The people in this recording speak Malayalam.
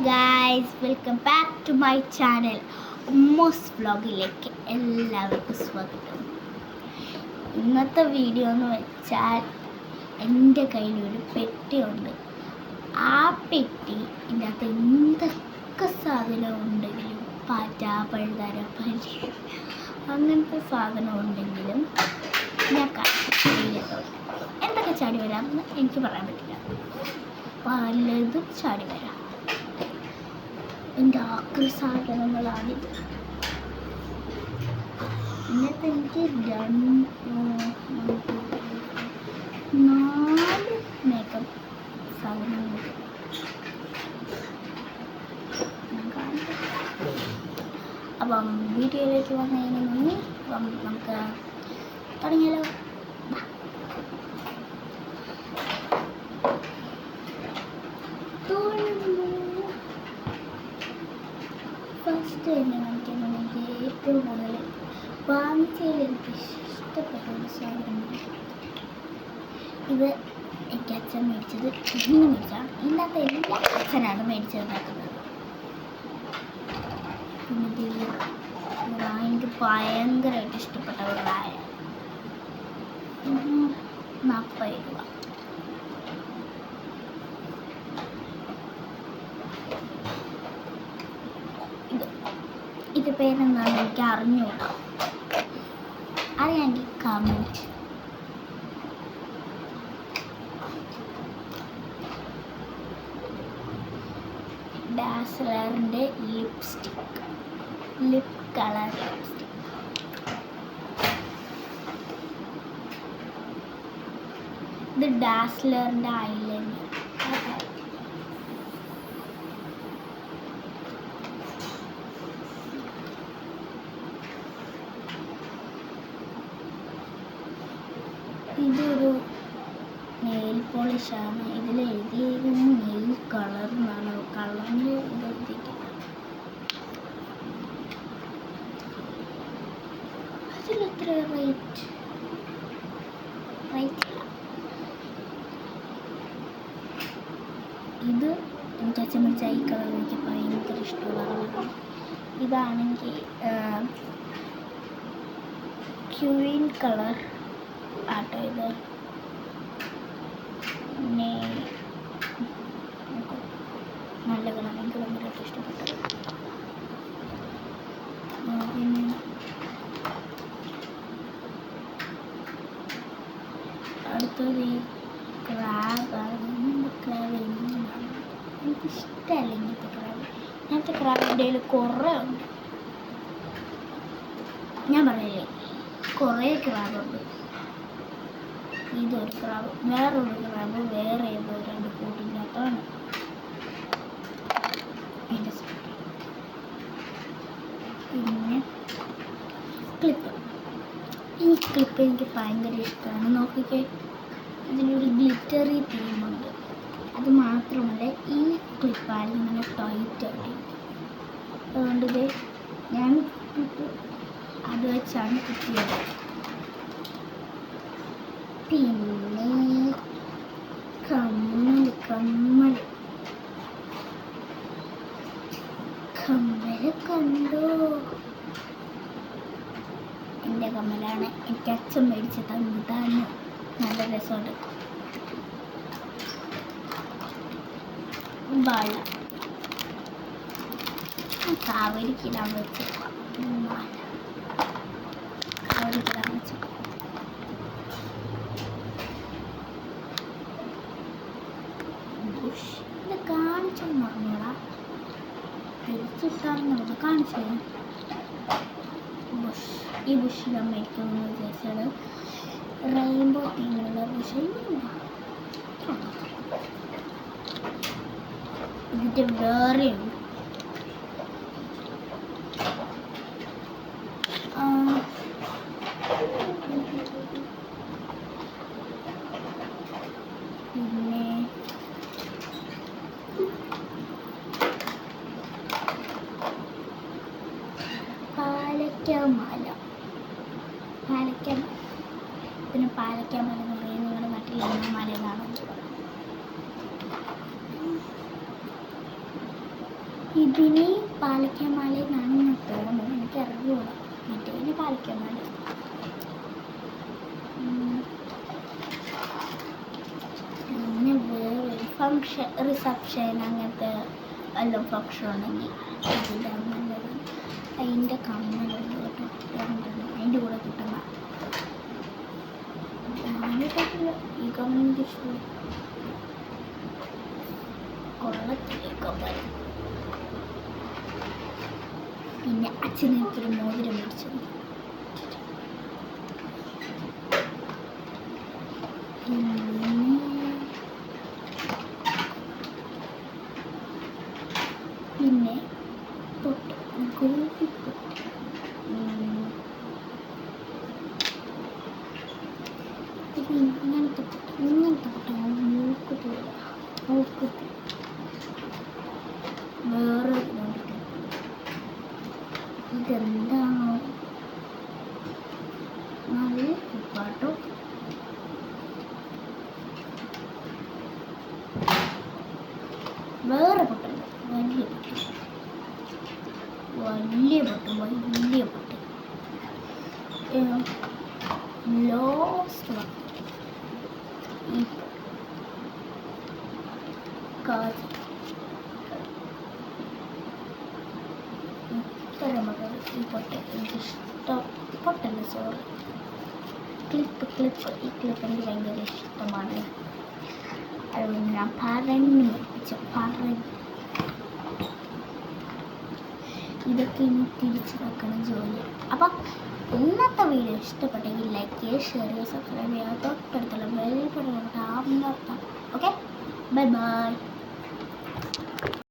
Guys, welcome back to my channel Ummos വ്ളോഗിലേക്ക് എല്ലാവർക്കും സ്വാഗതം. ഇന്നത്തെ വീഡിയോ എന്ന് വെച്ചാൽ എൻ്റെ കയ്യിലൊരു പെട്ടിയുണ്ട്. ആ പെട്ടി ഇതിനകത്ത് എന്തൊക്കെ സാധനം ഉണ്ടെങ്കിലും പാറ്റ പഴുതാര പരി അങ്ങനത്തെ സാധനം ഉണ്ടെങ്കിലും ഞാൻ കയ്യിലെത്തോട്ടെ. എന്തൊക്കെ ചാടി വരാമെന്ന് എനിക്ക് പറയാൻ പറ്റില്ല. പലതും ചാടി വരാം. എൻ്റെ ആക്രി സാധനങ്ങളാണിത്. ഇന്നത്തെ എനിക്ക് 4 മേക്കപ്പ് സാധനങ്ങളുണ്ട്. അപ്പം വീഡിയോയിലേക്ക് വന്നതിന് മുന്നേ നമുക്ക് തുടങ്ങിയാലോ. ഫസ്റ്റ് തന്നെ കാണിക്കുന്നത് ഏറ്റവും കൂടുതൽ വാങ്ങിച്ചതിൽ എനിക്ക് ഇഷ്ടപ്പെട്ട ഒരു സാധനമാണ്. ഇത് എനിക്ക് അച്ഛൻ മേടിച്ചത് ഇന്ന് മേടിച്ചാണ്. ഇന്നത്തെ എല്ലാ അച്ഛനാണ് മേടിച്ചതാക്കുന്നത്. പിന്നെ എനിക്ക് ഭയങ്കരമായിട്ട് ഇഷ്ടപ്പെട്ട ഒരു വായ 40 രൂപ. ഇത് പേരെന്താണ് എനിക്ക് അറിഞ്ഞുകൂടാ. അറിയാമെങ്കിൽ കമൻറ്റ്. ഡാസ്ലറിൻ്റെ ലിപ്സ്റ്റിക്, ലിപ് കളർ ലിപ്സ്റ്റിക്. ഇത് ഡാസ്ലറിൻ്റെ ഐലൈനർ. ഇതൊരു നെയിൽ പോളിഷാണ്. ഇതിൽ എഴുതിയിരിക്കുന്ന നെയിൽ കളർ എന്നാണ്. കളറിൽ ഇത് എഴുതിയിരിക്കുന്നത്. അതിലെത്ര റേറ്റ് ഇത് എനിക്ക് അച്ഛൻ മേടിച്ച ഈ കളർ എനിക്ക് ഭയങ്കര ഇഷ്ടമുള്ള കളറാണ്. ഇതാണെങ്കിൽ ക്യൂൻ കളർ ആട്ടോ. ഇത് പിന്നെ നല്ല കളർ, എനിക്ക് ഭയങ്കരമായിട്ട് ഇഷ്ടപ്പെട്ടത്. പിന്നെ അടുത്തത് ഈ ക്രാബാണ്. ക്രാബ് എനിക്കിഷ്ടമല്ല ഇങ്ങനത്തെ ക്രാബ്. ഇങ്ങനത്തെ ക്രാബിൻ്റെ കയ്യിൽ കുറേ ഉണ്ട്. ഞാൻ പറയില്ലേ, കുറേ ക്രാബുണ്ട്. ഇതൊരു ക്രാബ്, വേറൊരു ക്രാബ്, വേറെ ഏതോ 2 കൂട്ടിനകത്താണ്. പിന്നെ ക്ലിപ്പ്. ഈ ക്ലിപ്പ് എനിക്ക് ഭയങ്കര ഇഷ്ടമാണ്. നോക്കിക്കേ, ഇതിനൊരു ഗ്ലിറ്ററി തീമുണ്ട്. അത് മാത്രമല്ല, ഈ ക്ലിപ്പാണ് ഇങ്ങനെ ടൈറ്റായിട്ട്. അതുകൊണ്ട് ഇത് ഞാൻ അത് വെച്ചാണ് കിട്ടിയത്. പിന്നെ കമ്മൽ കണ്ടോ? എൻ്റെ കമ്മലാണ്. എനിക്ക് അച്ഛൻ മേടിച്ച് തന്നതാണ്. നല്ല രസമുണ്ട്. വള കാവലിക്കിടാൻ വെച്ചു. കാവലിക്കിടാൻ വെച്ചു. ഇത് കാണിച്ചെന്ന് പറഞ്ഞോടാ, തിരിച്ചിട്ടാണെന്നുള്ളത് കാണിച്ചേ. ബുഷ്. ഈ ബുഷ് ഞാൻ മേടിക്കുമെന്ന് വിചാരിച്ചത് റെയിൻബോ തീമുള്ള ബുഷ്. ഇതിൻ്റെ വേറെയുണ്ട്. പിന്നെ പാലക്കാമല. പിന്നെ പാലക്കാമല എന്ന് പറയുന്നത് നിങ്ങളുടെ നാട്ടിൽ എന്ന മല എന്നാണ്. ഇതിന് പാലക്കാമല എന്നാണ് തോന്നുന്നു, എനിക്ക് അറിയൂല. മറ്റേതിന് പാലക്കാമല. പിന്നെ വേറെ ഫങ്ഷൻ, റിസപ്ഷൻ അങ്ങനത്തെ എല്ലാം ഫങ്ഷൻ ഉണ്ടെങ്കിൽ ഇതിലാണ് നല്ലത്. അതിൻ്റെ കമ്മലുണ്ട് കേട്ടോ, അതിൻ്റെ കൂടെ കിട്ടുന്ന ഈ കമ്മലിൻ്റെ ഷൂ കൊള്ളത്തില്ലേ കമ്മൽ. പിന്നെ അച്ഛനൊരു മോതിരം മേടിച്ചത്. പിന്നെ പൊട്ട്, ഗോപി പൊട്ട്. ഇങ്ങനത്തെ പൊട്ട് മൂക്കുത്തി വേറെ ഇതെന്താണോ നല്ല ഉപ്പാട്ടോ. വേറെ പൊട്ടുണ്ട്, വലിയ പൊട്ട് ലോസ്റ്റ് വൺ. ഈ കാജ് ഇത്തരമുള്ള ഈ പൊട്ട് എനിക്കിഷ്ടം. പൊട്ടല്ല, സോറി, ക്ലിപ്പ്. ഈ ക്ലിപ്പ് എനിക്ക് ഭയങ്കര ഇഷ്ടമാണ്. അതുകൊണ്ട് ഞാൻ പറഞ്ഞു. ഇതൊക്കെ ഇനി തിരിച്ച് വെക്കണം ജോലി. അപ്പം ഇന്നത്തെ വീഡിയോ ഇഷ്ടപ്പെട്ടെങ്കിൽ ലൈക്ക് ചെയ്യുക, ഷെയർ ചെയ്യുക, സബ്സ്ക്രൈബ് ചെയ്യുക, തൊട്ടടുത്തുള്ള ബെൽ ബട്ടൺ അമർത്താം. Okay, by.